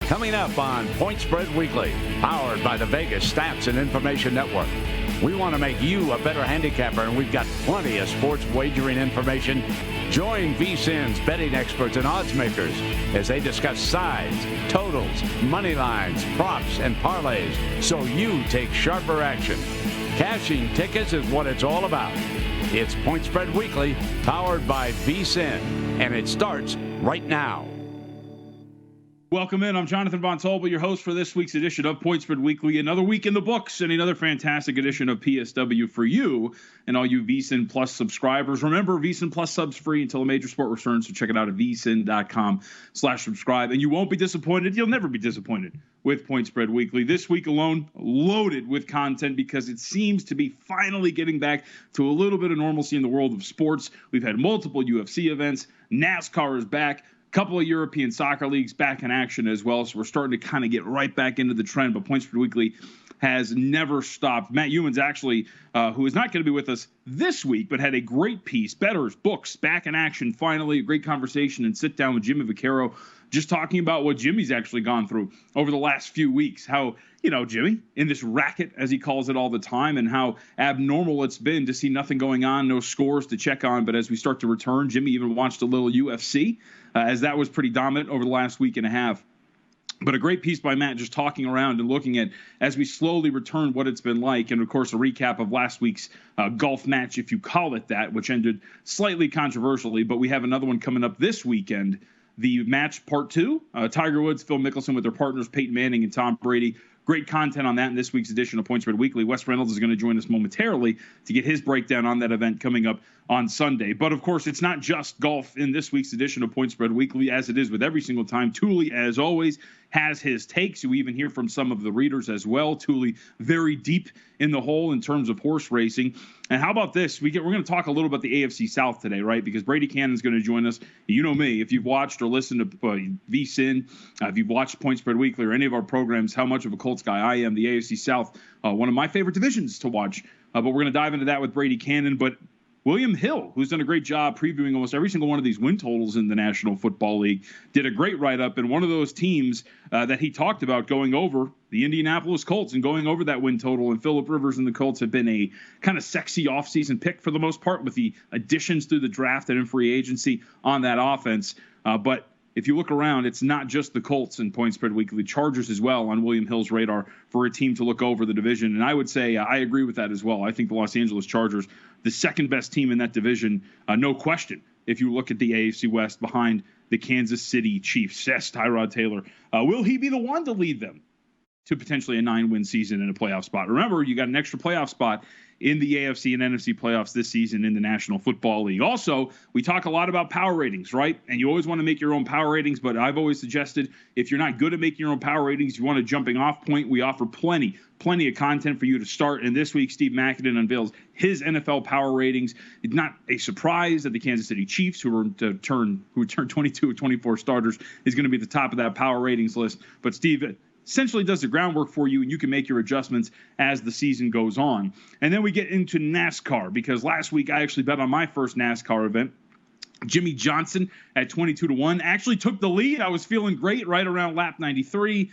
Coming up on Point Spread Weekly, powered by the Vegas Stats and Information Network. We want to make you a better handicapper, and we've got plenty of sports wagering information. Join VSiN's betting experts and odds makers as they discuss sides, totals, money lines, props, and parlays, so you take sharper action. Cashing tickets is what it's all about. It's Point Spread Weekly, powered by VSiN, and it starts right now. Welcome in. I'm Jonathan Von Tobel, your host for this week's edition of Point Spread Weekly. Another week in the books and another fantastic edition of PSW for you and all you VSiN Plus subscribers. Remember, VSiN Plus subs free until a major sport returns, so check it out at vsin.com/subscribe. And you won't be disappointed. You'll never be disappointed with Point Spread Weekly. This week alone, loaded with content because it seems to be finally getting back to a little bit of normalcy in the world of sports. We've had multiple UFC events. NASCAR is back. Couple of European soccer leagues back in action as well, so we're starting to kind of get right back into the trend. But Points Spread Weekly has never stopped. Matt Ewan's actually, who is not going to be with us this week, but had a great piece, Bettors, Books, back in action finally, a great conversation and sit down with Jimmy Vaccaro, just talking about what Jimmy's actually gone through over the last few weeks. How, Jimmy, in this racket, as he calls it all the time, and how abnormal it's been to see nothing going on, no scores to check on. But as we start to return, Jimmy even watched a little UFC, as that was pretty dominant over the last week and a half. But a great piece by Matt just talking around and looking at, as we slowly return, what it's been like. And, of course, a recap of last week's golf match, if you call it that, which ended slightly controversially. But we have another one coming up this weekend, the match part 2. Tiger Woods, Phil Mickelson with their partners, Peyton Manning and Tom Brady. Great content on that in this week's edition of Point Spread Weekly. Wes Reynolds is going to join us momentarily to get his breakdown on that event coming up on Sunday. But, of course, it's not just golf in this week's edition of Point Spread Weekly, as it is with every single time. Thule, as always, has his takes. We even hear from some of the readers as well. Thule very deep in the hole in terms of horse racing. And how about this? We're going to talk a little about the AFC South today, right? Because Brady Kannon is going to join us. You know me. If you've watched or listened to VSiN, if you've watched Point Spread Weekly or any of our programs, how much of a Colts guy I am. The AFC South, one of my favorite divisions to watch. But we're going to dive into that with Brady Kannon. But William Hill, who's done a great job previewing almost every single one of these win totals in the National Football League, did a great write-up. And one of those teams that he talked about going over, the Indianapolis Colts, and going over that win total. And Phillip Rivers and the Colts have been a kind of sexy offseason pick for the most part, with the additions through the draft and in free agency on that offense. But if you look around, it's not just the Colts and Point Spread Weekly. Chargers as well on William Hill's radar for a team to look over the division. And I would say I agree with that as well. I think the Los Angeles Chargers, the second best team in that division, no question, if you look at the AFC West behind the Kansas City Chiefs. Yes, Tyrod Taylor. Will he be the one to lead them to potentially a 9-win season and a playoff spot? Remember, you got an extra playoff spot in the AFC and NFC playoffs this season in the National Football League. Also, we talk a lot about power ratings, right? And you always want to make your own power ratings, but I've always suggested if you're not good at making your own power ratings, you want a jumping off point, we offer plenty of content for you to start. And this week, Steve Makinen unveils his NFL power ratings. It's not a surprise that the Kansas City Chiefs, who turned 22 or 24 starters, is going to be at the top of that power ratings list. But Steve essentially does the groundwork for you, and you can make your adjustments as the season goes on. And then we get into NASCAR, because last week I actually bet on my first NASCAR event. Jimmy Johnson at 22-1 actually took the lead. I was feeling great right around lap 93.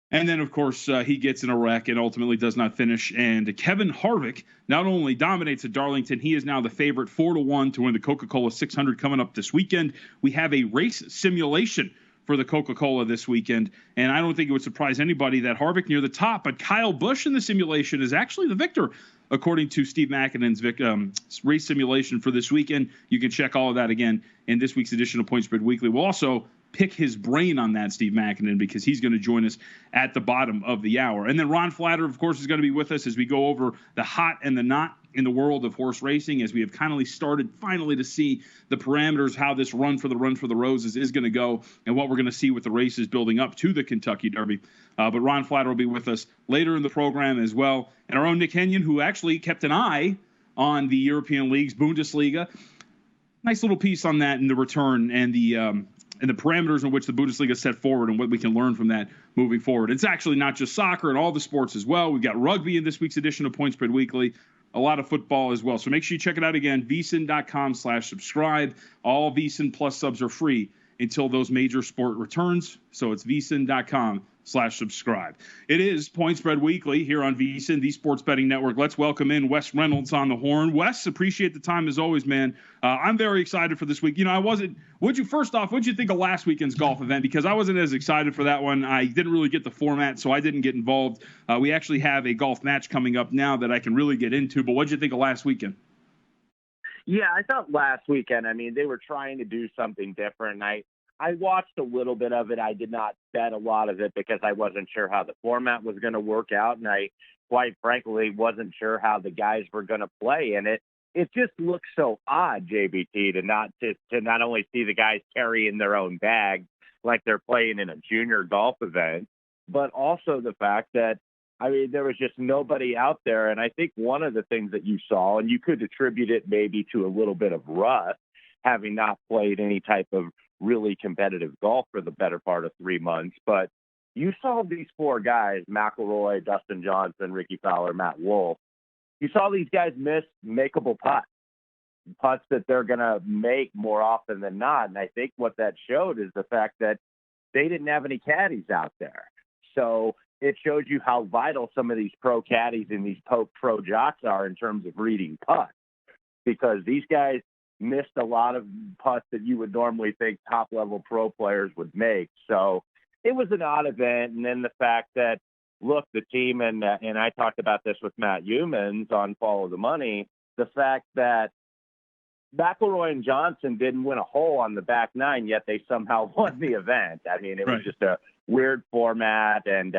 And then, of course, he gets in a wreck and ultimately does not finish. And Kevin Harvick not only dominates at Darlington, he is now the favorite 4-1 to win the Coca-Cola 600 coming up this weekend. We have a race simulation for the Coca-Cola this weekend. And I don't think it would surprise anybody that Harvick near the top, but Kyle Busch in the simulation is actually the victor, according to Steve Makinen's race simulation for this weekend. You can check all of that again in this week's edition of Point Spread Weekly. We'll also pick his brain on that, Steve Makinen, because he's going to join us at the bottom of the hour. And then Ron Flatter, of course, is going to be with us as we go over the hot and the not in the world of horse racing, as we have kind of started finally to see the parameters, how this run for the roses is going to go, and what we're going to see with the races building up to the Kentucky Derby. But Ron Flatter will be with us later in the program as well. And our own Nick Henyon, who actually kept an eye on the European leagues, Bundesliga. Nice little piece on that in the return and the parameters in which the Bundesliga set forward and what we can learn from that moving forward. It's actually not just soccer and all the sports as well. We've got rugby in this week's edition of Point Spread Weekly. A lot of football as well. So make sure you check it out again, vsin.com/subscribe. All VSiN Plus subs are free until those major sport returns. So it's vsin.com/subscribe. It is Point Spread Weekly here on VSiN, the Sports Betting Network. Let's welcome in Wes Reynolds on the horn. Wes, appreciate the time as always, man. I'm very excited for this week. You know, what'd you think of last weekend's golf event? Because I wasn't as excited for that one. I didn't really get the format, so I didn't get involved. We actually have a golf match coming up now that I can really get into. But what'd you think of last weekend? Yeah, I thought last weekend, I mean, they were trying to do something different. I watched a little bit of it. I did not bet a lot of it because I wasn't sure how the format was going to work out. And I, quite frankly, wasn't sure how the guys were going to play. And it just looks so odd, JBT, to not only see the guys carrying their own bags like they're playing in a junior golf event, but also the fact that, I mean, there was just nobody out there. And I think one of the things that you saw, and you could attribute it maybe to a little bit of rust, having not played any type of really competitive golf for the better part of 3 months, but you saw these four guys, McIlroy, Dustin Johnson, Ricky Fowler, Matt Wolff. You saw these guys miss makeable putts that they're going to make more often than not. And I think what that showed is the fact that they didn't have any caddies out there. So it shows you how vital some of these pro caddies and these pro jocks are in terms of reading putts, because these guys missed a lot of putts that you would normally think top-level pro players would make. So it was an odd event. And then the fact that, look, the team, and I talked about this with Matt Humans on Follow the Money, the fact that McIlroy and Johnson didn't win a hole on the back nine, yet they somehow won the event. I mean, it was just a weird format. And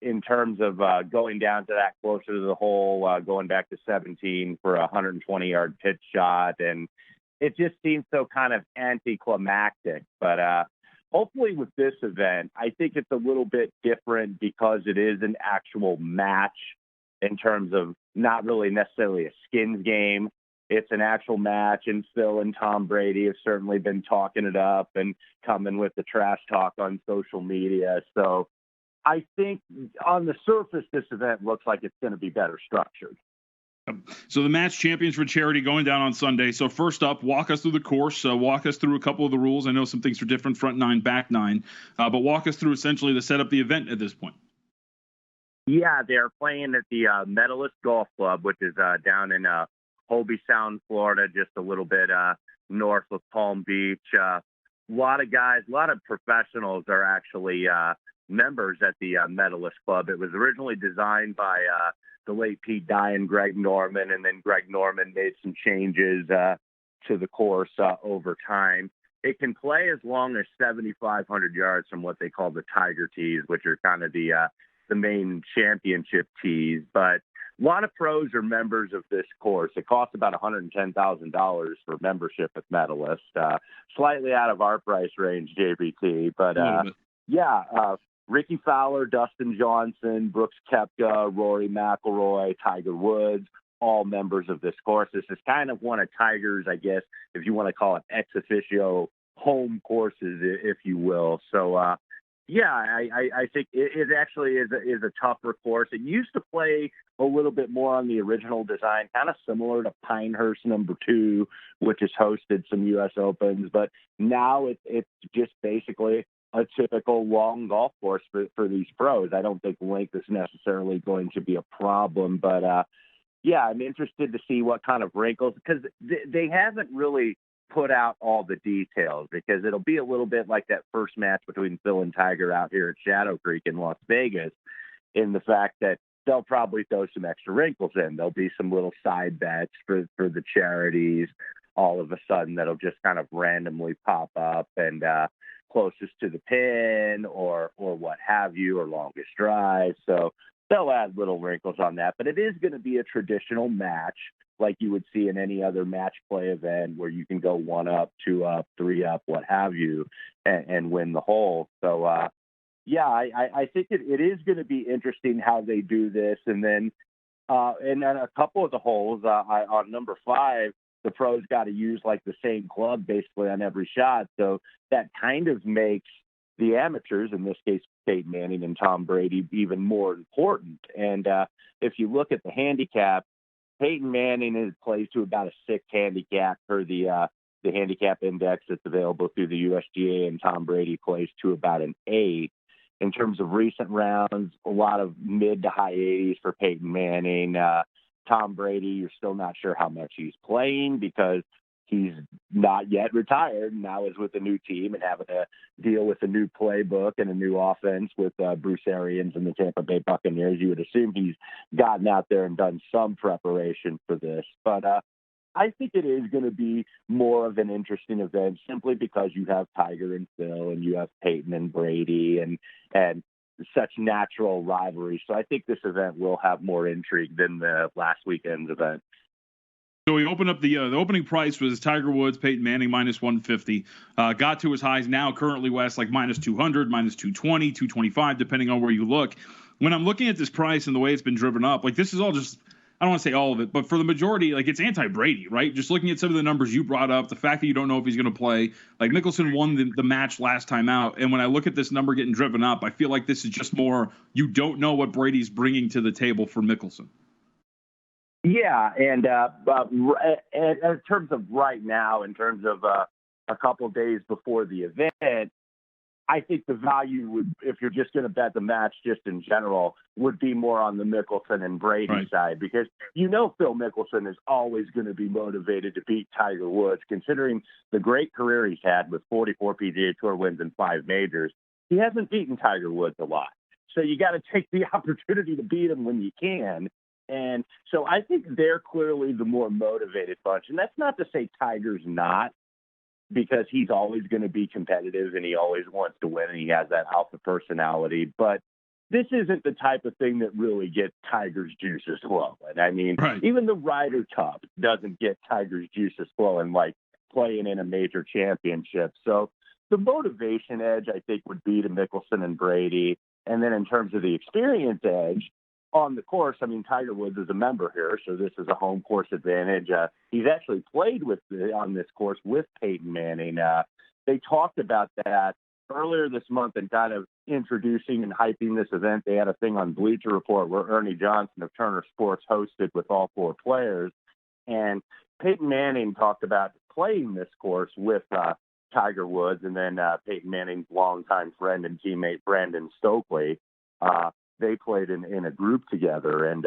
in terms of going down to that closer to the hole, going back to 17 for a 120-yard pitch shot. And it just seems so kind of anticlimactic. But hopefully with this event, I think it's a little bit different because it is an actual match in terms of not really necessarily a skins game. It's an actual match, and Phil and Tom Brady have certainly been talking it up and coming with the trash talk on social media. So I think on the surface, this event looks like it's going to be better structured. So the match champions for charity going down on Sunday. So first up, walk us through the course. Walk us through a couple of the rules. I know some things are different, front nine, back nine, but walk us through essentially to set up the event at this point. Yeah, they're playing at the Medalist Golf Club, which is down in Hobie Sound, Florida, just a little bit north of Palm Beach. A lot of guys, a lot of professionals are actually members at the Medalist Club. It was originally designed by the late Pete Dye and Greg Norman, and then Greg Norman made some changes to the course over time. It can play as long as 7,500 yards from what they call the Tiger tees, which are kind of the main championship tees. But a lot of pros are members of this course. It costs about $110,000 for membership at Medalist, slightly out of our price range, JBT. But Ricky Fowler, Dustin Johnson, Brooks Koepka, Rory McIlroy, Tiger Woods, all members of this course. This is kind of one of Tiger's, I guess, if you want to call it ex officio home courses, if you will. So, I think it actually is a tougher course. It used to play a little bit more on the original design, kind of similar to Pinehurst number 2, which has hosted some U.S. Opens, but now it's just basically a typical long golf course for these pros. I don't think length is necessarily going to be a problem, but I'm interested to see what kind of wrinkles, because they haven't really put out all the details, because it'll be a little bit like that first match between Phil and Tiger out here at Shadow Creek in Las Vegas, in the fact that they'll probably throw some extra wrinkles in. There'll be some little side bets for the charities all of a sudden that'll just kind of randomly pop up, and closest to the pin or what have you, or longest drive. So they'll add little wrinkles on that, but it is going to be a traditional match like you would see in any other match play event, where you can go 1 up, 2 up, 3 up, what have you, and win the hole. So, I think it is going to be interesting how they do this. And then a couple of the holes on number 5, the pros got to use like the same club basically on every shot. So that kind of makes the amateurs, in this case, Peyton Manning and Tom Brady, even more important. And if you look at the handicap, Peyton Manning plays to about a 6 handicap per the the handicap index that's available through the USGA, and Tom Brady plays to about an 8. In terms of recent rounds, a lot of mid to high 80s for Peyton Manning. Tom Brady, you're still not sure how much he's playing because he's not yet retired and now is with a new team and having to deal with a new playbook and a new offense with Bruce Arians and the Tampa Bay Buccaneers. You would assume he's gotten out there and done some preparation for this. But I think it is going to be more of an interesting event simply because you have Tiger and Phil and you have Peyton and Brady and such natural rivalry. So I think this event will have more intrigue than the last weekend's event. So we opened up the opening price was Tiger Woods, Peyton Manning -150. Got to his highs now currently, Wes, like -200, -220, 225, depending on where you look. When I'm looking at this price and the way it's been driven up, like this is all just, I don't want to say all of it, but for the majority, like it's anti-Brady, right? Just looking at some of the numbers you brought up, the fact that you don't know if he's going to play, like Mickelson won the match last time out. And when I look at this number getting driven up, I feel like this is just more, you don't know what Brady's bringing to the table for Mickelson. Yeah, and in terms of right now, in terms of a couple of days before the event, I think the value would, if you're just going to bet the match just in general, would be more on the Mickelson and Brady side because Phil Mickelson is always going to be motivated to beat Tiger Woods, considering the great career he's had with 44 PGA Tour wins and 5 majors. He hasn't beaten Tiger Woods a lot. So you got to take the opportunity to beat him when you can. And so I think they're clearly the more motivated bunch. And that's not to say Tiger's not, because he's always going to be competitive and he always wants to win and he has that alpha personality. But this isn't the type of thing that really gets Tiger's juices flowing. I mean, even the Ryder Cup doesn't get Tiger's juices flowing like playing in a major championship. So the motivation edge, I think, would be to Mickelson and Brady. And then in terms of the experience edge, on the course, I mean, Tiger Woods is a member here, so this is a home course advantage. He's actually played on this course with Peyton Manning. They talked about that earlier this month and kind of introducing and hyping this event. They had a thing on Bleacher Report where Ernie Johnson of Turner Sports hosted with all 4 players. And Peyton Manning talked about playing this course with Tiger Woods and then Peyton Manning's longtime friend and teammate Brandon Stokely. They played in a group together, and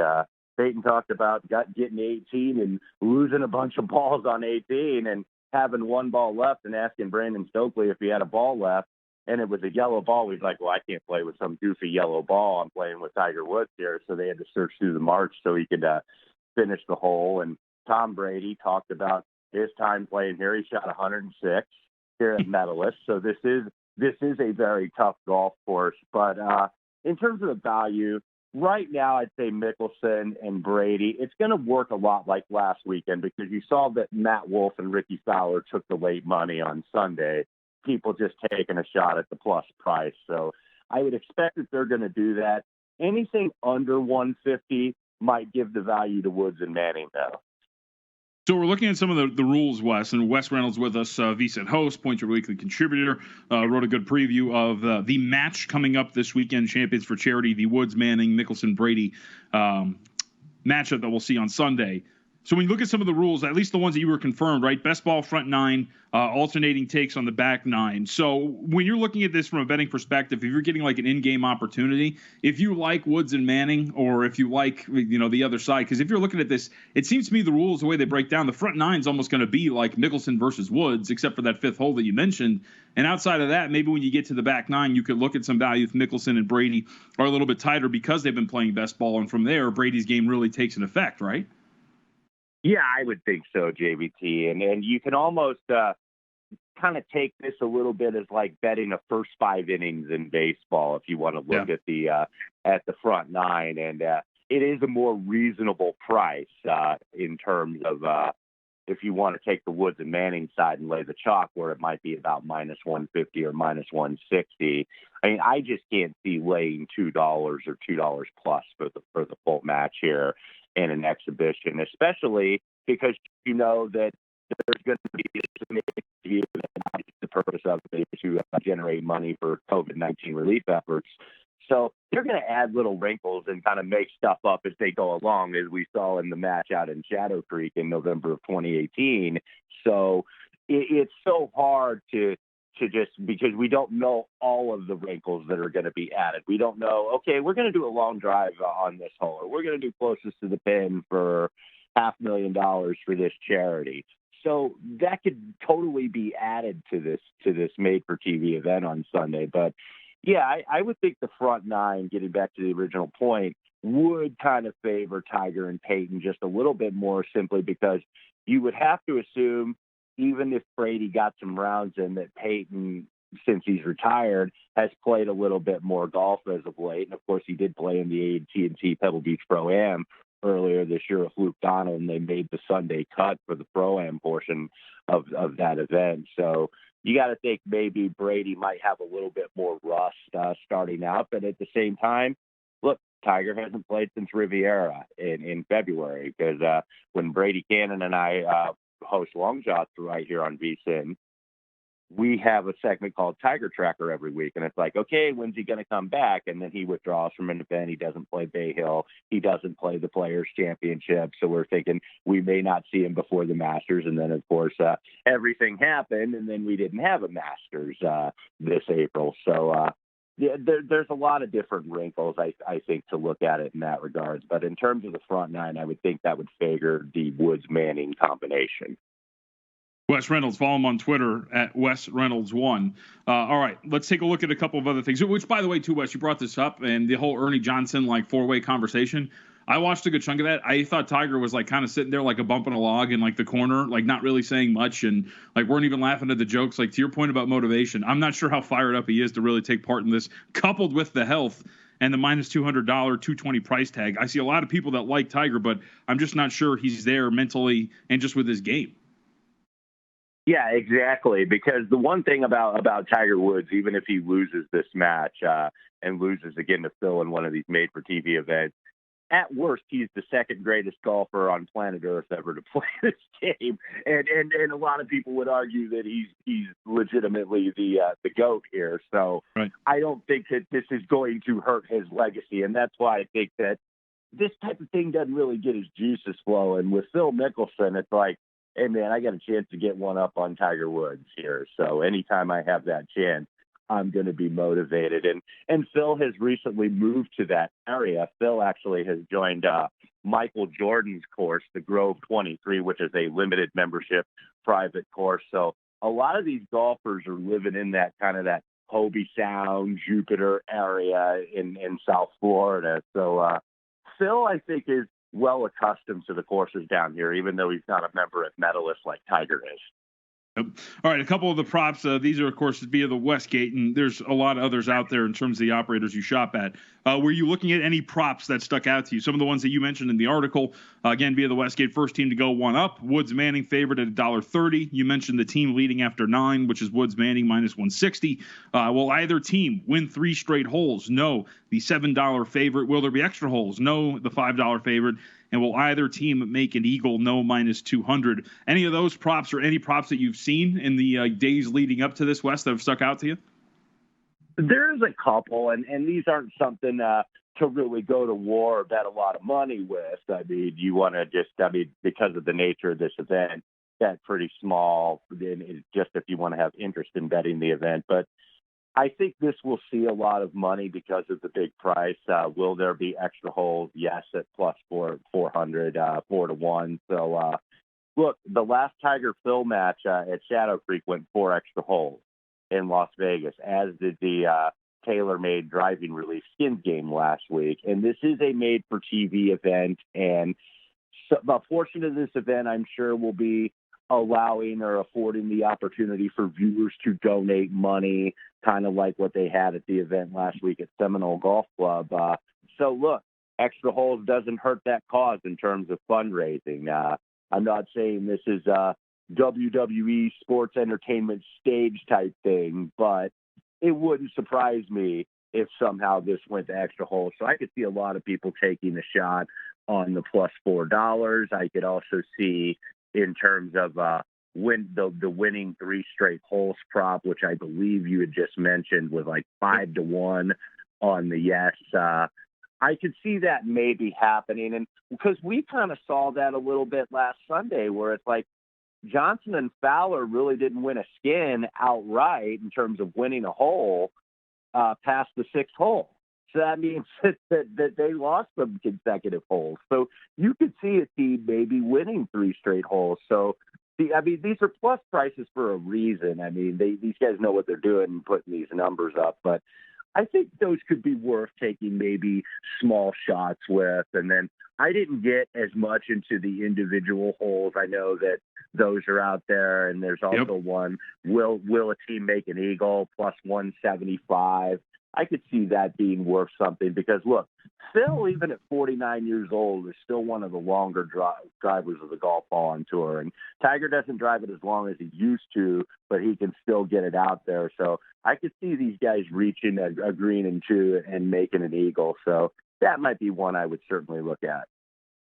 Peyton talked about getting 18 and losing a bunch of balls on 18 and having 1 ball left and asking Brandon Stokely if he had a ball left, and it was a yellow ball. He's like, well, I can't play with some goofy yellow ball. I'm playing with Tiger Woods here. So they had to search through the march so he could finish the hole. And Tom Brady talked about his time playing here. He shot 106 here at Medalist. So this is a very tough golf course, but in terms of the value, right now I'd say Mickelson and Brady. It's going to work a lot like last weekend because you saw that Matt Wolff and Ricky Fowler took the late money on Sunday. People just taking a shot at the plus price. So I would expect that they're going to do that. Anything under 150 might give the value to Woods and Manning, though. So we're looking at some of the rules, Wes, and Wes Reynolds with us, VSiN host, Point Your Weekly contributor, wrote a good preview of the match coming up this weekend, Champions for Charity, the Woods, Manning, Mickelson, Brady matchup that we'll see on Sunday. So when you look at some of the rules, at least the ones that you were confirmed, right? Best ball front 9, alternating takes on the back 9. So when you're looking at this from a betting perspective, if you're getting like an in-game opportunity, if you like Woods and Manning, or if you like, the other side, because if you're looking at this, it seems to me the rules, the way they break down, the front 9 is almost going to be like Mickelson versus Woods, except for that 5th hole that you mentioned. And outside of that, maybe when you get to the back 9, you could look at some value if Mickelson and Brady are a little bit tighter because they've been playing best ball. And from there, Brady's game really takes an effect, right? Yeah, I would think so, JVT. And you can almost kind of take this a little bit as like betting the first 5 innings in baseball if you want to look at the front 9. And it is a more reasonable price in terms of if you want to take the Woods and Manning side and lay the chalk where it might be about -150 or -160. I mean, I just can't see laying $2 or $2 plus for the full match here in an exhibition, especially because you know that there's going to be the purpose of it to generate money for COVID-19 relief efforts. So they're going to add little wrinkles and kind of make stuff up as they go along, as we saw in the match out in Shadow Creek in November of 2018. So it's so hard to just, because we don't know all of the wrinkles that are going to be added. We don't know, okay, we're going to do a long drive on this hole, or we're going to do closest to the pin for $500,000 for this charity. So that could totally be added to this made-for-TV event on Sunday. But, yeah, I would think the front nine, getting back to the original point, would kind of favor Tiger and Peyton just a little bit more, simply because you would have to assume, even if Brady got some rounds in, that Peyton, since he's retired, has played a little bit more golf as of late. And, of course, he did play in the AT&T Pebble Beach Pro-Am earlier this year with Luke Donald, and they made the Sunday cut for the Pro-Am portion of that event. So you got to think maybe Brady might have a little bit more rust starting out. But at the same time, look, Tiger hasn't played since Riviera in February, because when Brady, Kannon, and I host long shots right here on VSiN, we have a segment called Tiger Tracker every week. And it's like, okay, when's he going to come back? And then he withdraws from an event. He doesn't play Bay Hill. He doesn't play the Players Championship. So we're thinking we may not see him before the Masters. And then, of course, everything happened, and then we didn't have a Masters this April. So, yeah, there's a lot of different wrinkles, I think, to look at it in that regard. But in terms of the front nine, I would think that would favor the Woods-Manning combination. Wes Reynolds, follow him on Twitter at Wes Reynolds1. All right, let's take a look at a couple of other things, which, by the way, too, Wes, you brought this up, and the whole Ernie Johnson, four-way conversation. I watched a good chunk of that. I thought Tiger was kind of sitting there like a bump in a log in the corner, not really saying much, and weren't even laughing at the jokes. To your point about motivation, I'm not sure how fired up he is to really take part in this, coupled with the health and the minus $200, $220 price tag. I see a lot of people that like Tiger, but I'm just not sure he's there mentally and just with his game. Yeah, exactly. Because the one thing about Tiger Woods, even if he loses this match and loses again to Phil in one of these made-for-TV events, at worst, he's the second greatest golfer on planet Earth ever to play this game, and a lot of people would argue that he's legitimately the GOAT here. So right. I don't think that this is going to hurt his legacy, and that's why I think that this type of thing doesn't really get his juices flowing. With Phil Mickelson, it's like, hey man, I got a chance to get one up on Tiger Woods here. So anytime I have that chance, I'm going to be motivated. And Phil has recently moved to that area. Phil actually has joined Michael Jordan's course, the Grove 23, which is a limited membership private course. So a lot of these golfers are living in that kind of that Hobie Sound, Jupiter area in South Florida. So Phil, I think, is well accustomed to the courses down here, even though he's not a member at Medalist like Tiger is. Yep. All right, a couple of the props. These are, of course, via the Westgate, and there's a lot of others out there in terms of the operators you shop at. Were you looking at any props that stuck out to you? Some of the ones that you mentioned in the article, again, via the Westgate, first team to go one up. Woods Manning favored at $1.30. You mentioned the team leading after 9, which is Woods Manning minus 160. Will either team win 3 straight holes? No. The $7 favorite. Will there be extra holes? No. The $5 favorite. And will either team make an eagle? No, minus 200. Any of those props or any props that you've seen in the days leading up to this, Wes, that have stuck out to you? There's a couple, and these aren't something to really go to war or bet a lot of money with. I mean, you want to just, because of the nature of this event, bet pretty small, just if you want to have interest in betting the event. But I think this will see a lot of money because of the big price. Will there be extra holes? Yes, at plus 400, 4-1. So, look, the last Tiger-Phil match at Shadow Creek went 4 extra holes in Las Vegas, as did the TaylorMade driving relief skins game last week. And this is a made-for-TV event, and so a portion of this event, I'm sure, will be allowing or affording the opportunity for viewers to donate money, kind of like what they had at the event last week at Seminole Golf Club. So look, extra holes doesn't hurt that cause in terms of fundraising. I'm not saying this is a WWE sports entertainment stage type thing, but it wouldn't surprise me if somehow this went to extra holes. So I could see a lot of people taking a shot on the plus $4. I could also see, in terms of the winning 3 straight holes prop, which I believe you had just mentioned was 5-1 on the yes. I could see that maybe happening. And because we kind of saw that a little bit last Sunday, where it's like, Johnson and Fowler really didn't win a skin outright in terms of winning a hole past the sixth hole. So that means that they lost some consecutive holes. So you could see a team maybe winning 3 straight holes. So, these are plus prices for a reason. I mean, these guys know what they're doing and putting these numbers up. But I think those could be worth taking maybe small shots with. And then I didn't get as much into the individual holes. I know that those are out there, and there's also one. Will a team make an eagle plus 175? I could see that being worth something because, look, Phil, even at 49 years old, is still one of the longer drivers of the golf ball on tour. And Tiger doesn't drive it as long as he used to, but he can still get it out there. So I could see these guys reaching a green and 2 and making an eagle. So that might be one I would certainly look at.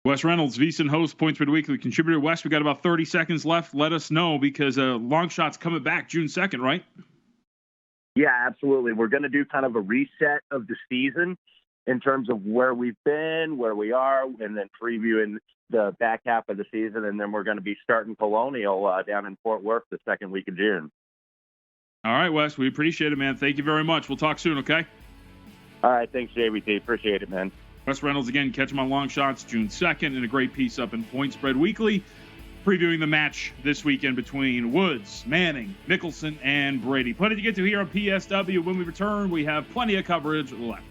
Wes Reynolds, VSiN host, Point Spread Weekly contributor. Wes, we got about 30 seconds left. Let us know because Long Shot's coming back June 2nd, right? Yeah, absolutely. We're going to do kind of a reset of the season in terms of where we've been, where we are, and then previewing the back half of the season. And then we're going to be starting Colonial down in Fort Worth the second week of June. All right, Wes, we appreciate it, man. Thank you very much. We'll talk soon, okay? All right, thanks, JVT. Appreciate it, man. Wes Reynolds, again, catch him on Long Shots June 2nd, and a great piece up in Point Spread Weekly, previewing the match this weekend between Woods, Manning, Mickelson, and Brady. Plenty to get to here on PSW. When we return, we have plenty of coverage left.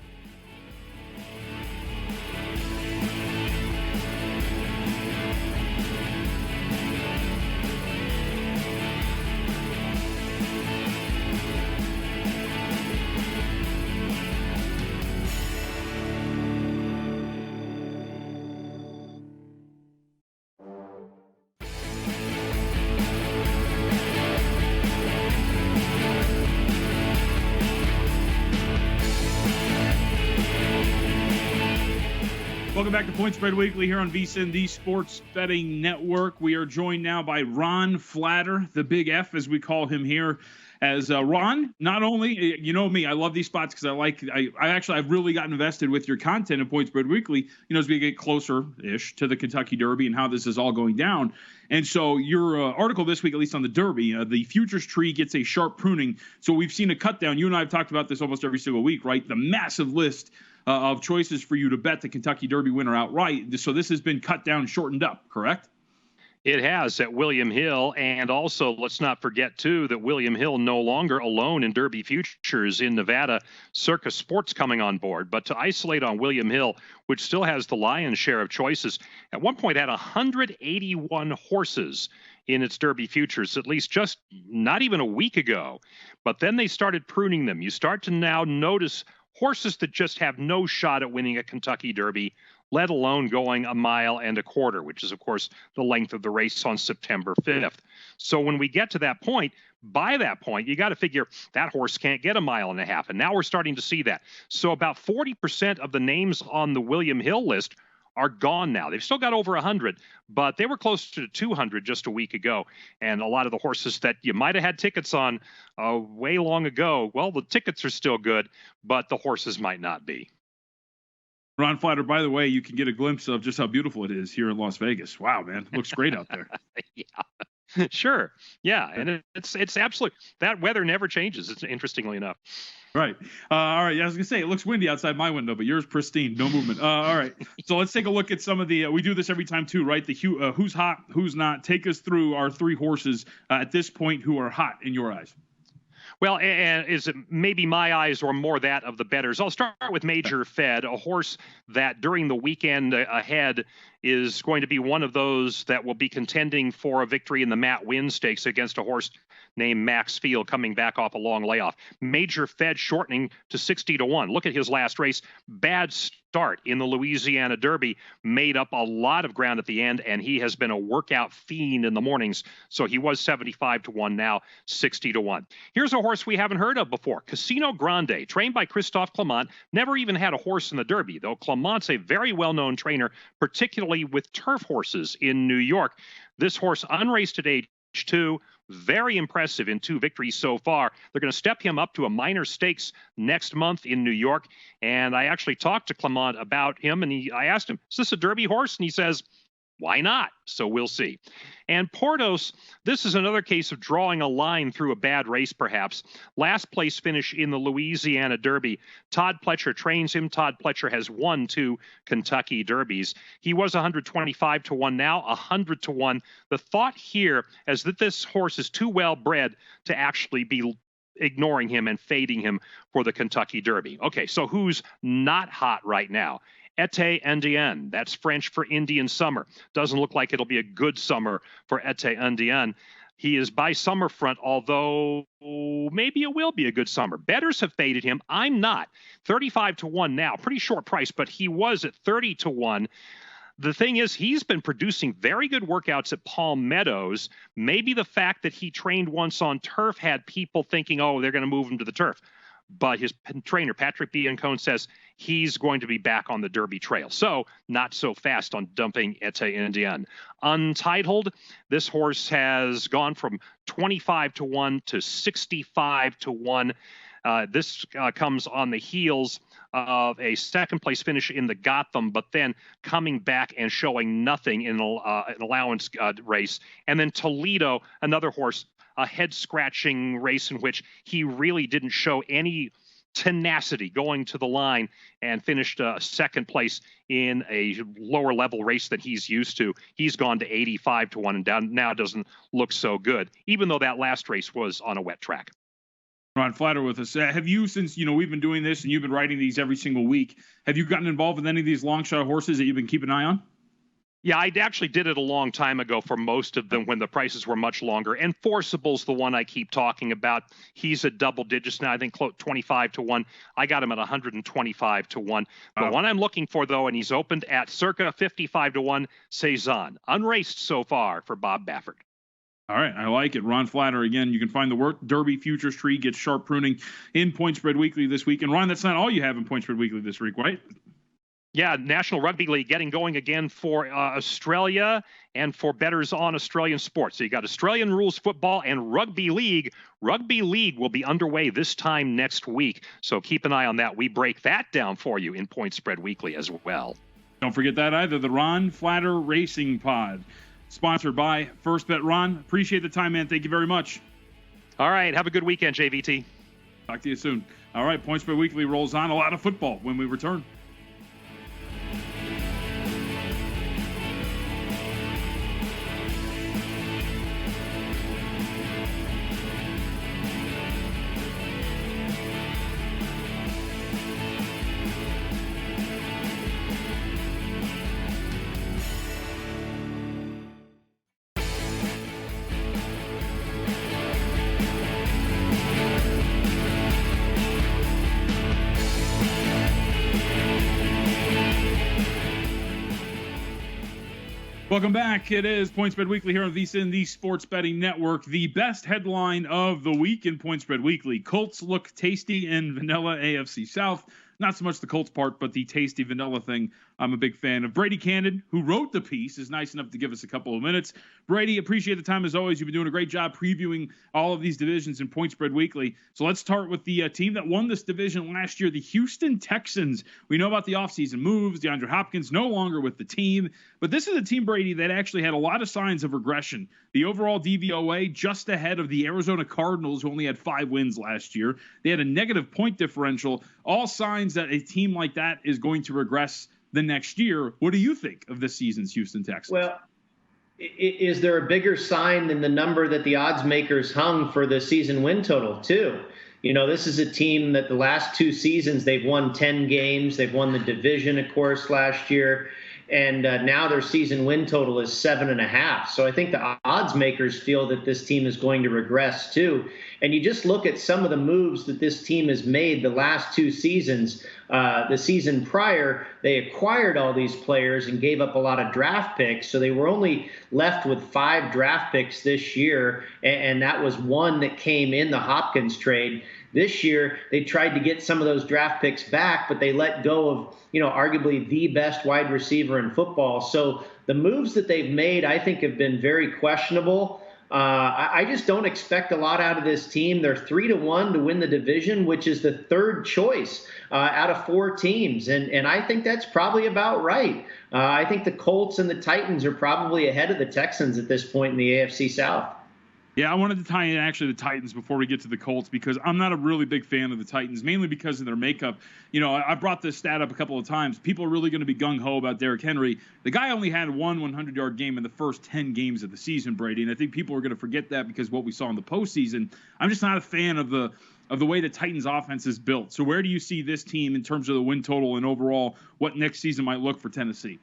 Welcome back to Point Spread Weekly here on VSiN, the Sports Betting Network. We are joined now by Ron Flatter, the Big F, as we call him here. As Ron, not only, you know me, I love these spots because I've really gotten invested with your content in Point Spread Weekly, as we get closer-ish to the Kentucky Derby and how this is all going down. And so your article this week, at least on the Derby, the futures tree gets a sharp pruning. So we've seen a cut down. You and I have talked about this almost every single week, right? The massive list of choices for you to bet the Kentucky Derby winner outright. So this has been cut down, shortened up, correct? It has at William Hill, and also let's not forget, too, that William Hill no longer alone in Derby futures in Nevada. Circus Sports coming on board. But to isolate on William Hill, which still has the lion's share of choices, at one point had 181 horses in its Derby futures, at least just not even a week ago. But then they started pruning them. You start to now notice horses that just have no shot at winning a Kentucky Derby, let alone going 1.25 miles, which is, of course, the length of the race on September 5th. So when we get to that point, by that point, you got to figure that horse can't get 1.5 miles. And now we're starting to see that. So about 40% of the names on the William Hill list are gone now. They've still got over 100, but they were close to 200 just a week ago. And a lot of the horses that you might have had tickets on way long ago, well, the tickets are still good, but the horses might not be. Ron Flatter, by the way, you can get a glimpse of just how beautiful it is here in Las Vegas. Wow, man. It looks great out there. Yeah, sure. Yeah, and it's absolute. That weather never changes, it's interestingly enough. Right. All right. I was going to say, it looks windy outside my window, but yours pristine, no movement. All right. So let's take a look at some of the, we do this every time too, right? The who's hot, who's not. Take us through our 3 horses at this point who are hot in your eyes. Well, and is it maybe my eyes or more that of the bettors? I'll start with Major Fed, a horse that during the weekend ahead is going to be one of those that will be contending for a victory in the Matt Winn Stakes against a horse named Max Field coming back off a long layoff. Major Fed shortening to 60-1. Look at his last race. Bad start in the Louisiana Derby, made up a lot of ground at the end, and he has been a workout fiend in the mornings. So he was 75-1, now 60-1. Here's a horse we haven't heard of before, Casino Grande, trained by Christophe Clement. Never even had a horse in the Derby, though Clement's a very well-known trainer, particularly with turf horses in New York. This horse unraced at age 2, very impressive in 2 victories so far. They're going to step him up to a minor stakes next month in New York. And I actually talked to Clement about him, and I asked him, is this a Derby horse? And he says, Why not? So we'll see. And Portos, this is another case of drawing a line through a bad race, perhaps. Last place finish in the Louisiana Derby. Todd Pletcher trains him. Todd Pletcher has won 2 Kentucky Derbies. He was 125 to 1, now 100 to 1. The thought here is that this horse is too well bred to actually be ignoring him and fading him for the Kentucky Derby. Okay, so who's not hot right now? Été Indien, that's French for Indian summer. Doesn't look like it'll be a good summer for Été Indien. He is by Summerfront, although maybe it will be a good summer. Bettors have faded him. I'm not. 35 to 1 now, pretty short price, but he was at 30 to 1. The thing is, he's been producing very good workouts at Palm Meadows. Maybe the fact that he trained once on turf had people thinking, oh, they're going to move him to the turf. But his trainer, Patrick Biancone, says he's going to be back on the Derby trail. So not so fast on dumping Été Indien. Untitled, this horse has gone from 25 to 1 to 65 to 1. This comes on the heels of a second-place finish in the Gotham, but then coming back and showing nothing in an allowance race. And then Toledo, another horse, a head-scratching race in which he really didn't show any tenacity going to the line and finished second place in a lower-level race that he's used to. He's gone to 85 to 1 and down now doesn't look so good, even though that last race was on a wet track. Ron Flatter with us. Have you, since we've been doing this and you've been writing these every single week, have you gotten involved with any of these long shot horses that you've been keeping an eye on? Yeah, I actually did it a long time ago for most of them when the prices were much longer. Enforcible's the one I keep talking about. He's at double digits now, I think 25 to 1. I got him at 125 to 1. The one I'm looking for, though, and he's opened at circa 55 to 1, Cezanne. Unraced so far for Bob Baffert. All right, I like it. Ron Flatter, again, you can find the work. Derby Futures Tree gets sharp pruning in Point Spread Weekly this week. And Ron, that's not all you have in Point Spread Weekly this week, right? Yeah, National Rugby League getting going again for Australia and for bettors on Australian sports. So you got Australian rules football and rugby league. Rugby league will be underway this time next week. So keep an eye on that. We break that down for you in Point Spread Weekly as well. Don't forget that either. The Ron Flatter Racing Pod, sponsored by First Bet. Ron, appreciate the time, man. Thank you very much. All right. Have a good weekend, JVT. Talk to you soon. All right, Point Spread Weekly rolls on. A lot of football when we return. Welcome back. It is Point Spread Weekly here on VSiN, the Sports Betting Network. The best headline of the week in Point Spread Weekly. Colts look tasty in vanilla AFC South. Not so much the Colts part, but the tasty vanilla thing. I'm a big fan of. Brady Kannon, who wrote the piece, is nice enough to give us a couple of minutes. Brady, appreciate the time as always. You've been doing a great job previewing all of these divisions in Point Spread Weekly. So let's start with the team that won this division last year, the Houston Texans. We know about the offseason moves. DeAndre Hopkins no longer with the team. But this is a team, Brady, that actually had a lot of signs of regression. The overall DVOA just ahead of the Arizona Cardinals, who only had 5 wins last year. They had a negative point differential. All signs that a team like that is going to regress the next year. What do you think of this season's Houston Texans? Well, is there a bigger sign than the number that the odds makers hung for the season win total too? You know, this is a team that the last 2 seasons, they've won 10 games. They've won the division, of course, last year. And now their season win total is 7.5. So I think the odds makers feel that this team is going to regress too. And you just look at some of the moves that this team has made the last 2 seasons. The season prior, they acquired all these players and gave up a lot of draft picks. So they were only left with 5 draft picks this year. And that was 1 that came in the Hopkins trade. This year, they tried to get some of those draft picks back, but they let go of, arguably the best wide receiver in football. So the moves that they've made, I think, have been very questionable. I just don't expect a lot out of this team. They're 3-1 to win the division, which is the third choice out of 4 teams. And I think that's probably about right. I think the Colts and the Titans are probably ahead of the Texans at this point in the AFC South. Yeah, I wanted to tie in actually the Titans before we get to the Colts because I'm not a really big fan of the Titans, mainly because of their makeup. You know, I brought this stat up a couple of times. People are really going to be gung-ho about Derrick Henry. The guy only had one 100-yard game in the first 10 games of the season, Brady, and I think people are going to forget that because of what we saw in the postseason. I'm just not a fan of the way the Titans offense is built. So where do you see this team in terms of the win total and overall what next season might look for Tennessee?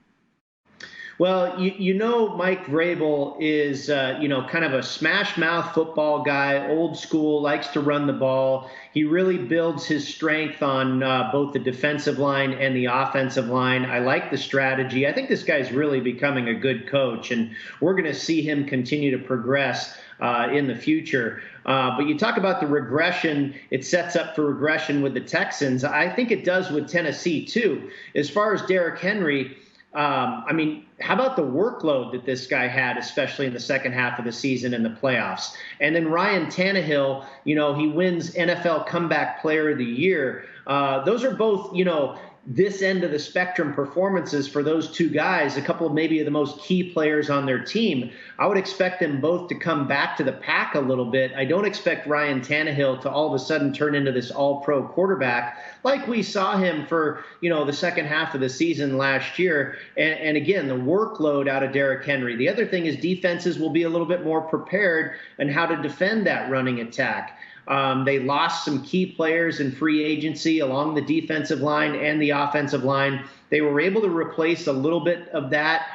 Well, Mike Vrabel is, kind of a smash-mouth football guy, old school, likes to run the ball. He really builds his strength on both the defensive line and the offensive line. I like the strategy. I think this guy's really becoming a good coach, and we're going to see him continue to progress in the future. But you talk about the regression, it sets up for regression with the Texans. I think it does with Tennessee, too. As far as Derrick Henry, how about the workload that this guy had, especially in the second half of the season in the playoffs? And then Ryan Tannehill, he wins NFL Comeback Player of the Year. Those are both, this end of the spectrum performances for those two guys, a couple of maybe the most key players on their team. I would expect them both to come back to the pack a little bit. I don't expect Ryan Tannehill to all of a sudden turn into this all-pro quarterback like we saw him for, the second half of the season last year. And again, the workload out of Derrick Henry. The other thing is defenses will be a little bit more prepared in how to defend that running attack. They lost some key players in free agency along the defensive line and the offensive line. They were able to replace a little bit of that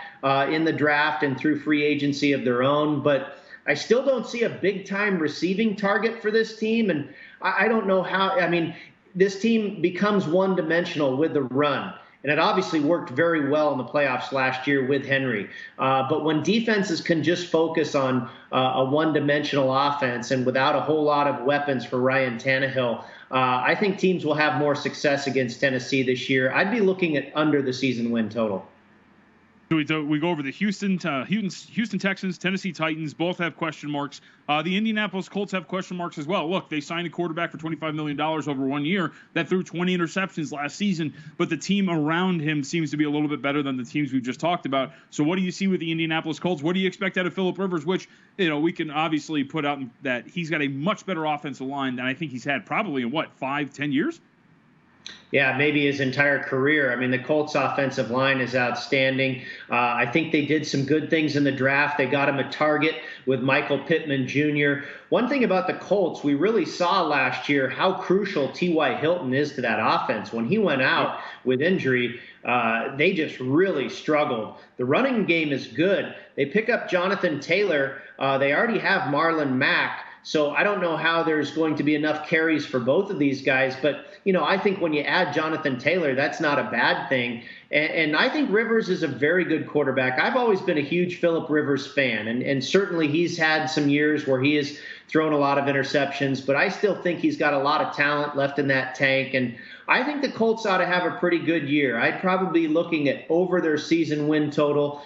in the draft and through free agency of their own. But I still don't see a big-time receiving target for this team. And I don't know how – this team becomes one-dimensional with the run. And it obviously worked very well in the playoffs last year with Henry. But when defenses can just focus on a one-dimensional offense and without a whole lot of weapons for Ryan Tannehill, I think teams will have more success against Tennessee this year. I'd be looking at under the season win total. We go over the Houston Texans, Tennessee Titans, both have question marks. The Indianapolis Colts have question marks as well. Look, they signed a quarterback for $25 million over 1 year that threw 20 interceptions last season, but the team around him seems to be a little bit better than the teams we've just talked about. So what do you see with the Indianapolis Colts? What do you expect out of Phillip Rivers, which, we can obviously put out that he's got a much better offensive line than I think he's had probably in, 5-10 years? Yeah, maybe his entire career. The Colts offensive line is outstanding. I think they did some good things in the draft. They got him a target with Michael Pittman Jr. One thing about the Colts, we really saw last year how crucial T.Y. Hilton is to that offense. When he went out with injury, they just really struggled. The running game is good. They pick up Jonathan Taylor. They already have Marlon Mack. So I don't know how there's going to be enough carries for both of these guys. But, I think when you add Jonathan Taylor, that's not a bad thing. And I think Rivers is a very good quarterback. I've always been a huge Phillip Rivers fan. And certainly he's had some years where he has thrown a lot of interceptions. But I still think he's got a lot of talent left in that tank. And I think the Colts ought to have a pretty good year. I'd probably be looking at over their season win total.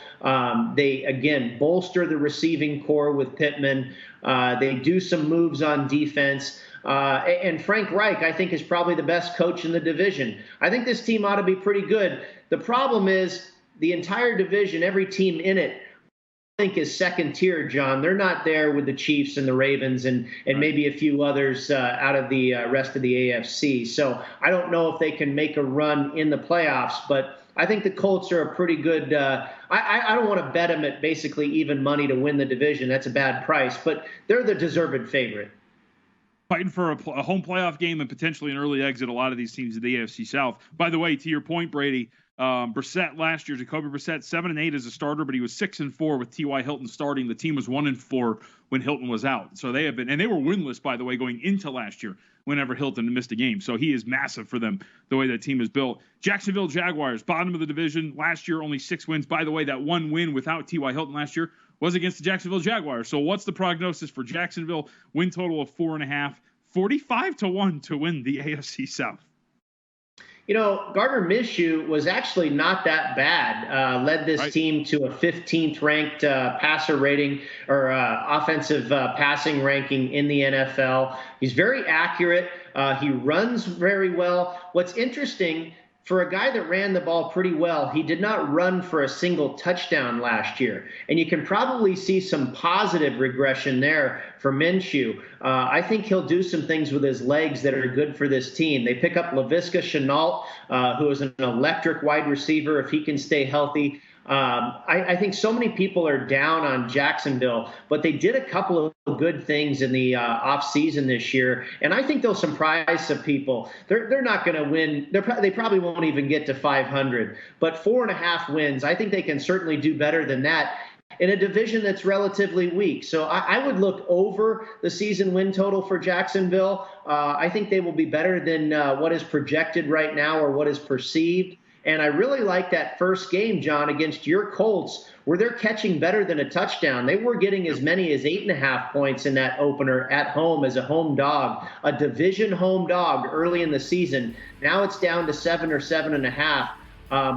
They, again, bolster the receiving core with Pittman. They do some moves on defense. And Frank Reich, I think, is probably the best coach in the division. I think this team ought to be pretty good. The problem is the entire division, every team in it, I think is second tier, John. They're not there with the Chiefs and the Ravens and maybe a few others out of the rest of the AFC. So I don't know if they can make a run in the playoffs, but I think the Colts are a pretty good I don't want to bet them at basically even money to win the division. That's a bad price, but they're the deserved favorite. Fighting for a home playoff game and potentially an early exit, a lot of these teams in the AFC South. By the way, to your point, Brady, Brissett last year, Jacoby Brissett, 7-8 as a starter, but he was 6-4 with T.Y. Hilton starting. The team was 1-4 when Hilton was out. So they have been, and they were winless, by the way, going into last year whenever Hilton missed a game. So he is massive for them, the way that team is built. Jacksonville Jaguars, bottom of the division. Last year, only 6 wins. By the way, that one win without T.Y. Hilton last year was against the Jacksonville Jaguars. So what's the prognosis for Jacksonville? Win total of 4.5, 45-1 to win the AFC South. Gardner Minshew was actually not that bad. Led this team to a 15th ranked passer rating or offensive passing ranking in the NFL. He's very accurate. He runs very well. What's interesting, for a guy that ran the ball pretty well, he did not run for a single touchdown last year. And you can probably see some positive regression there for Minshew. I think he'll do some things with his legs that are good for this team. They pick up Laviska Shenault, who is an electric wide receiver if he can stay healthy. I think so many people are down on Jacksonville, but they did a couple of good things in the offseason this year, and I think they'll surprise some people. They're not going to win. They probably won't even get to 500, but 4.5 wins. I think they can certainly do better than that in a division that's relatively weak. So I would look over the season win total for Jacksonville. I think they will be better than what is projected right now or what is perceived. And I really like that first game, John, against your Colts, where they're catching better than a touchdown. They were getting as many as 8.5 points in that opener at home as a home dog, a division home dog early in the season. Now it's down to 7 or 7.5.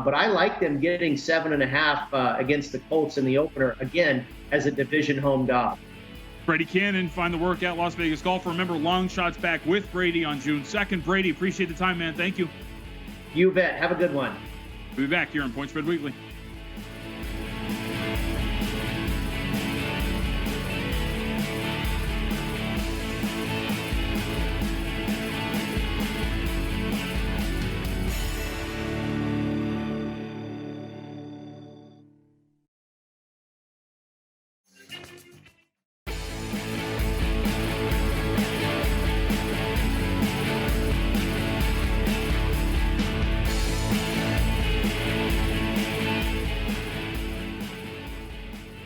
But I like them getting 7.5 against the Colts in the opener, again, as a division home dog. Brady Kannon, find the workout, Las Vegas Golf. Remember, Long Shots back with Brady on June 2nd. Brady, appreciate the time, man. Thank you. You bet. Have a good one. We'll be back here on Point Spread Weekly.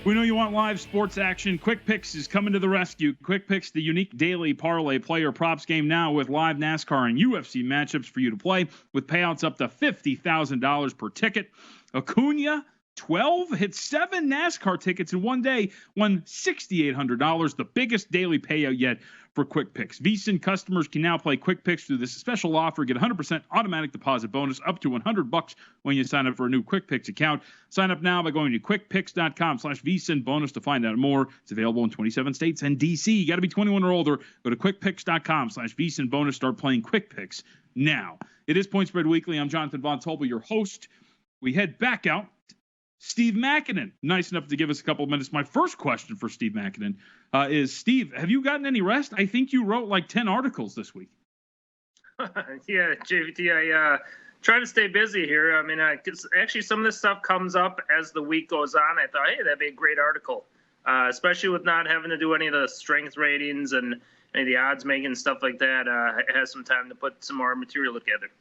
We know you want live sports action. Quick Picks is coming to the rescue. Quick Picks, the unique daily parlay player props game now with live NASCAR and UFC matchups for you to play with payouts up to $50,000 per ticket. Acuna, 12, hit 7 NASCAR tickets in one day, won $6,800, the biggest daily payout yet for Quick Picks. VSiN customers can now play Quick Picks through this special offer. Get 100% automatic deposit bonus up to $100 when you sign up for a new Quick Picks account. Sign up now by going to quickpicks.com/VSiN bonus to find out more. It's available in 27 states and D.C. You got to be 21 or older. Go to quickpicks.com/VSiN bonus. Start playing Quick Picks now. It is Point Spread Weekly. I'm Jonathan Von Tobel, your host. We head back out. Steve Makinen, nice enough to give us a couple of minutes. My first question for Steve Makinen is, Steve, have you gotten any rest? I think you wrote like 10 articles this week. Yeah, JVT, I try to stay busy here. I mean, actually some of this stuff comes up as the week goes on. I thought, hey, that'd be a great article, especially with not having to do any of the strength ratings and any of the odds making stuff like that. I had some time to put some more material together.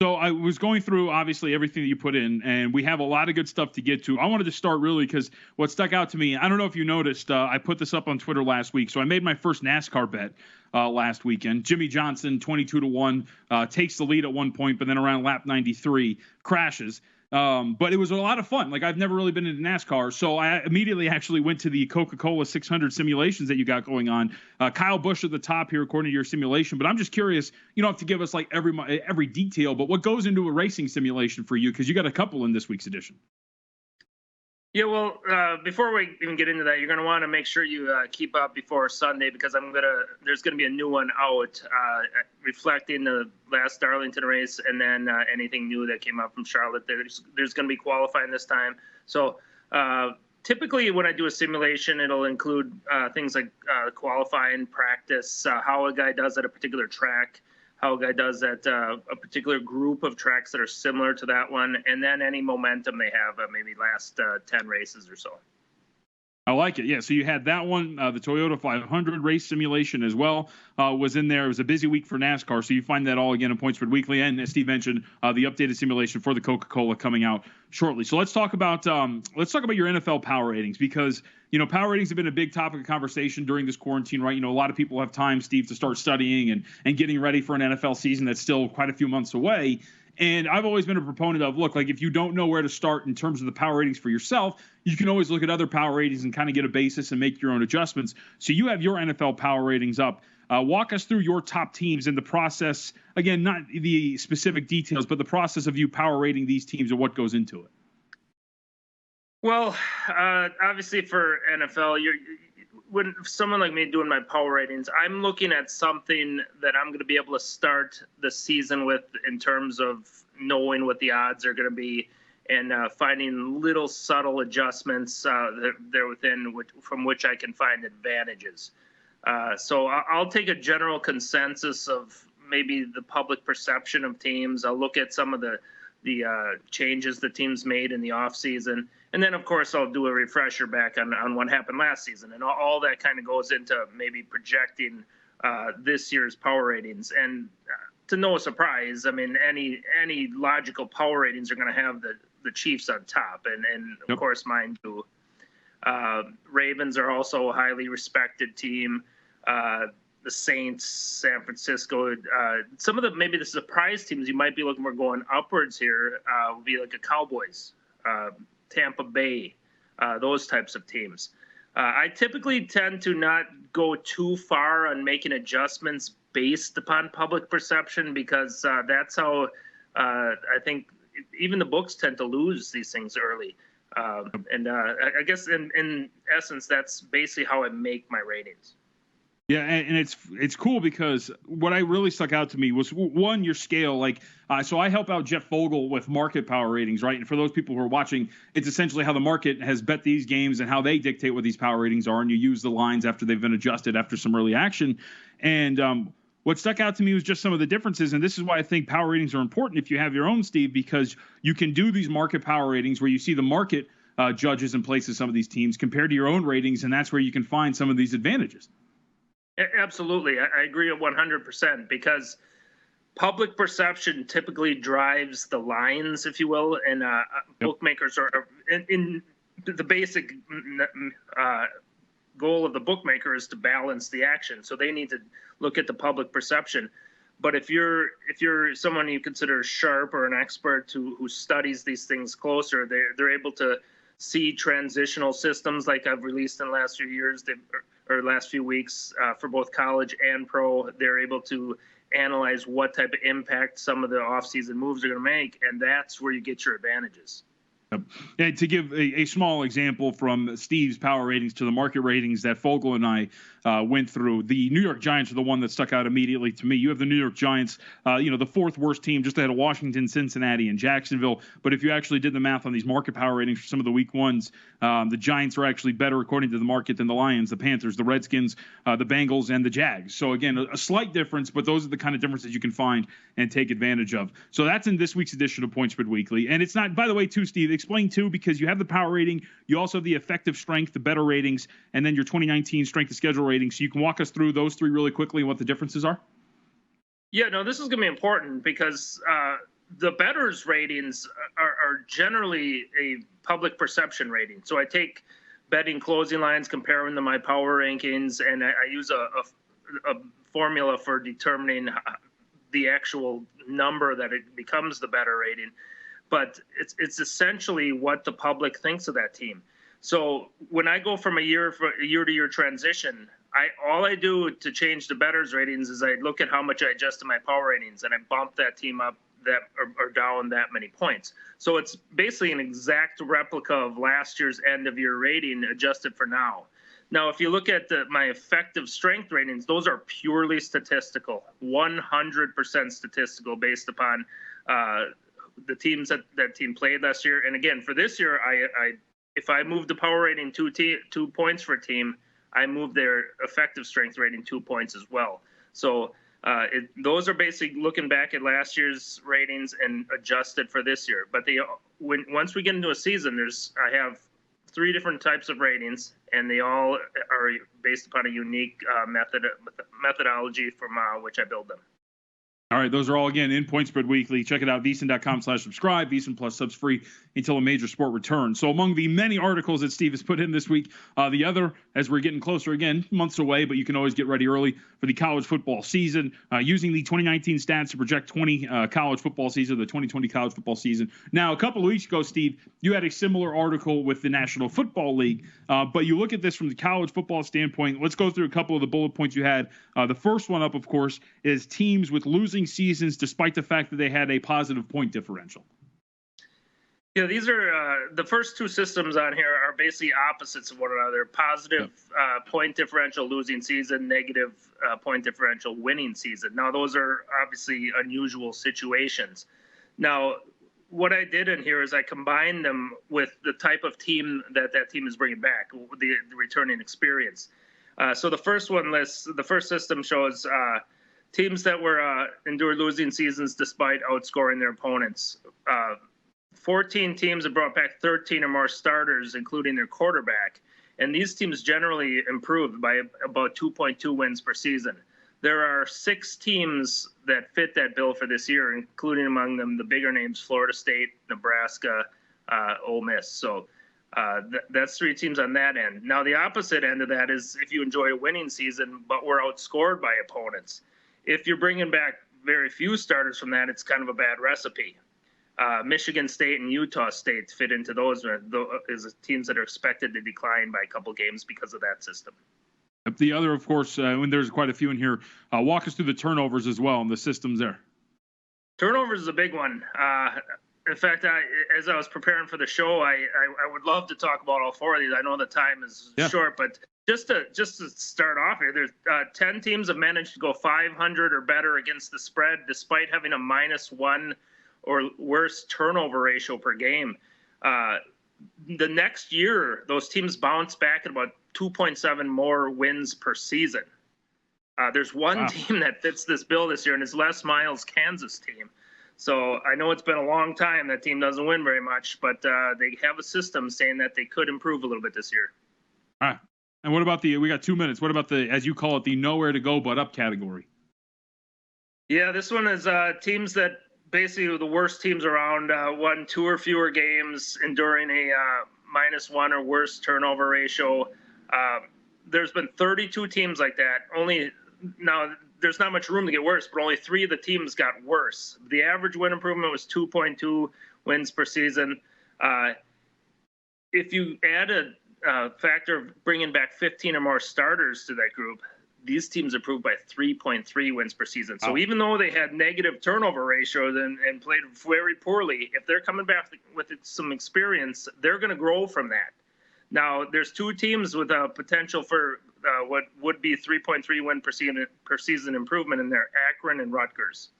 So I was going through, obviously, everything that you put in, and we have a lot of good stuff to get to. I wanted to start really because what stuck out to me, I don't know if you noticed, I put this up on Twitter last week. So I made my first NASCAR bet last weekend. Jimmy Johnson, 22-1, takes the lead at one point, but then around lap 93, crashes. But it was a lot of fun. Like, I've never really been into NASCAR, so I immediately actually went to the Coca-Cola 600 simulations that you got going on. Kyle Busch at the top here, according to your simulation. But I'm just curious, you don't have to give us like every detail, but what goes into a racing simulation for you? Because you got a couple in this week's edition. Yeah, well, before we even get into that, you're going to want to make sure you keep up before Sunday, because there's going to be a new one out reflecting the last Darlington race, and then anything new that came out from Charlotte. There's going to be qualifying this time. So typically when I do a simulation, it'll include things like qualifying, practice, how a guy does at a particular track, how a guy does at a particular group of tracks that are similar to that one, and then any momentum they have, maybe last 10 races or so. I like it. Yeah, so you had that one, the Toyota 500 race simulation as well was in there. It was a busy week for NASCAR, so you find that all again in Point Spread Weekly. And as Steve mentioned, the updated simulation for the Coca-Cola coming out shortly. So let's talk about your NFL power ratings, because power ratings have been a big topic of conversation during this quarantine, right? A lot of people have time, Steve, to start studying and getting ready for an NFL season that's still quite a few months away. And I've always been a proponent of, look, like if you don't know where to start in terms of the power ratings for yourself, you can always look at other power ratings and kind of get a basis and make your own adjustments. So you have your NFL power ratings up. Walk us through your top teams and the process. Again, not the specific details, but the process of you power rating these teams and what goes into it. Well, obviously for NFL, when someone like me doing my power ratings, I'm looking at something that I'm going to be able to start the season with in terms of knowing what the odds are going to be and finding little subtle adjustments there within from which I can find advantages. So I'll take a general consensus of maybe the public perception of teams. I'll look at some of the changes the teams made in the offseason. And then, of course, I'll do a refresher back on what happened last season. And all that kind of goes into maybe projecting this year's power ratings. And to no surprise, I mean, any logical power ratings are going to have the Chiefs on top. And of course, mine do. Ravens are also a highly respected team. The Saints, San Francisco, some of maybe the surprise teams you might be looking for going upwards here would be like a Cowboys, Tampa Bay, those types of teams. I typically tend to not go too far on making adjustments based upon public perception because that's how I think even the books tend to lose these things early. And I guess in essence, that's basically how I make my ratings. Yeah, and it's cool because what I really stuck out to me was, one, your scale. Like, so I help out Jeff Vogel with market power ratings, right? And for those people who are watching, it's essentially how the market has bet these games and how they dictate what these power ratings are. And you use the lines after they've been adjusted after some early action. And what stuck out to me was just some of the differences. And this is why I think power ratings are important if you have your own, Steve, because you can do these market power ratings where you see the market judges and places some of these teams compared to your own ratings. And that's where you can find some of these advantages. Absolutely. I agree 100% because public perception typically drives the lines, if you will, and bookmakers are in the basic goal of the bookmaker is to balance the action. So they need to look at the public perception. But if you're someone you consider sharp or an expert who studies these things closer, they're able to see transitional systems like I've released in the last few years. Or last few weeks for both college and pro, they're able to analyze what type of impact some of the offseason moves are going to make, and that's where you get your advantages. And to give a small example from Steve's power ratings to the market ratings that Fogel and I went through, the New York Giants are the one that stuck out immediately to me. You have the New York Giants, the fourth worst team, just ahead of Washington, Cincinnati, and Jacksonville. But if you actually did the math on these market power ratings for some of the week ones, the Giants are actually better according to the market than the Lions, the Panthers, the Redskins, the Bengals, and the Jags. So again, a slight difference, but those are the kind of differences you can find and take advantage of. So that's in this week's edition of Point Spread Weekly. And it's not, by the way, too, Steve, explain too, because you have the power rating, you also have the effective strength, the better ratings, and then your 2019 strength of schedule rating. So you can walk us through those three really quickly and what the differences are. Yeah, no, this is going to be important because the bettors ratings are generally a public perception rating. So I take betting closing lines, compare them to my power rankings, and I use a formula for determining the actual number that it becomes the better rating. But it's essentially what the public thinks of that team. So when I go from a year to year transition, all I do to change the bettors ratings is I look at how much I adjusted my power ratings and I bump that team up that or down that many points. So it's basically an exact replica of last year's end of year rating adjusted for now. Now, if you look at my effective strength ratings, those are purely statistical, 100% statistical based upon the teams that team played last year. And again, for this year, if I move the power rating 2 points for a team, I move their effective strength rating 2 points as well. So those are basically looking back at last year's ratings and adjusted for this year. But once we get into a season, I have 3 different types of ratings, and they all are based upon a unique methodology from which I build them. All right, those are all, again, in Point Spread Weekly. Check it out, VSiN.com/subscribe. VSiN Plus subs free until a major sport returns. So among the many articles that Steve has put in this week, the other, as we're getting closer, again, months away, but you can always get ready early for the college football season, using the 2019 stats to project college football season, the 2020 college football season. Now, a couple of weeks ago, Steve, you had a similar article with the National Football League, but you look at this from the college football standpoint. Let's go through a couple of the bullet points you had. The first one up, of course, is teams with losing seasons despite the fact that they had a positive point differential. Yeah, these are the first two systems on here are basically opposites of one another. Positive point differential losing season, negative point differential winning season. Now, those are obviously unusual situations. Now, what I did in here is I combined them with the type of team that team is bringing back, the returning experience. So the first system shows teams that were endured losing seasons despite outscoring their opponents. 14 teams have brought back 13 or more starters, including their quarterback. And these teams generally improved by about 2.2 wins per season. There are 6 teams that fit that bill for this year, including among them the bigger names, Florida State, Nebraska, Ole Miss. So that's 3 teams on that end. Now, the opposite end of that is if you enjoy a winning season, but were outscored by opponents. If you're bringing back very few starters from that, it's kind of a bad recipe. Michigan State and Utah State fit into those as teams that are expected to decline by a couple games because of that system. The other, of course, when there's quite a few in here, walk us through the turnovers as well and the systems there. Turnovers is a big one. In fact, as I was preparing for the show, I would love to talk about all 4 of these. I know the time is short, but just to start off here, there's 10 teams have managed to go 500 or better against the spread, despite having a -1 or worse turnover ratio per game. The next year, those teams bounce back at about 2.7 more wins per season. There's one team that fits this bill this year, and it's Les Miles' Kansas team. So I know it's been a long time that team doesn't win very much, but they have a system saying that they could improve a little bit this year. All right. And what about we got 2 minutes. What about the, as you call it, the nowhere to go but up category? Yeah, this one is teams that basically the worst teams around, won 2 or fewer games, enduring a -1 or worse turnover ratio. There's been 32 teams like that. Now, there's not much room to get worse, but only 3 of the teams got worse. The average win improvement was 2.2 wins per season. If you add a factor of bringing back 15 or more starters to that group, these teams improved by 3.3 wins per season. So even though they had negative turnover ratios and played very poorly, if they're coming back with some experience, they're going to grow from that. Now, there's 2 teams with a potential for what would be 3.3 win per season improvement in there, Akron and Rutgers.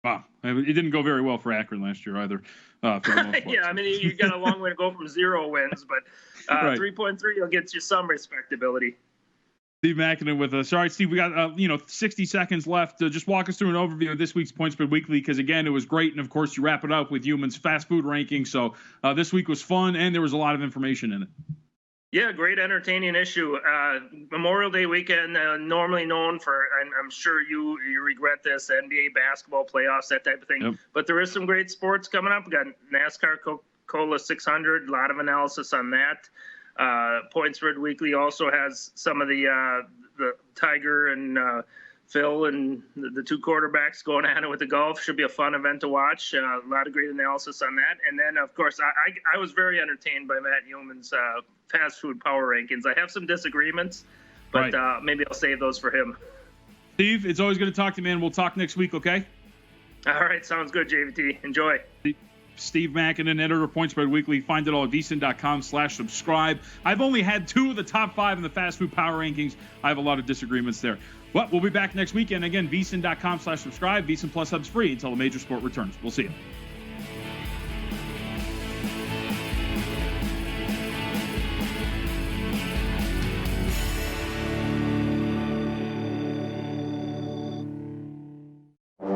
Wow. It didn't go very well for Akron last year either. For the most part. Yeah, I mean, you got a long way to go from 0 wins, but 3.3 will get you some respectability. Steve Makinen with us. All right, Steve, we got 60 seconds left. Just walk us through an overview of this week's Point Spread Weekly, because again, it was great, and of course, you wrap it up with Human's fast food ranking. So this week was fun, and there was a lot of information in it. Yeah, great, entertaining issue. Memorial Day weekend, normally known for, and I'm sure you regret this, NBA basketball playoffs, that type of thing. Yep. But there is some great sports coming up. We got NASCAR Coca-Cola 600, a lot of analysis on that. Point Spread Weekly also has some of the Tiger and Phil and the 2 quarterbacks going at it with the golf. Should be a fun event to watch. A lot of great analysis on that. And then, of course, I was very entertained by Matt Yeoman's fast food power rankings. I have some disagreements, but maybe I'll save those for him. Steve, it's always good to talk to you, man. We'll talk next week, okay? All right, sounds good, JVT. Enjoy. Steve Makinen, editor of Point Spread Weekly. Find it all at VSiN.com/subscribe. I've only had 2 of the top 5 in the fast food power rankings. I have a lot of disagreements there. But we'll be back next weekend. Again, VSiN.com/subscribe. VSiN Plus subs free until a major sport returns. We'll see you.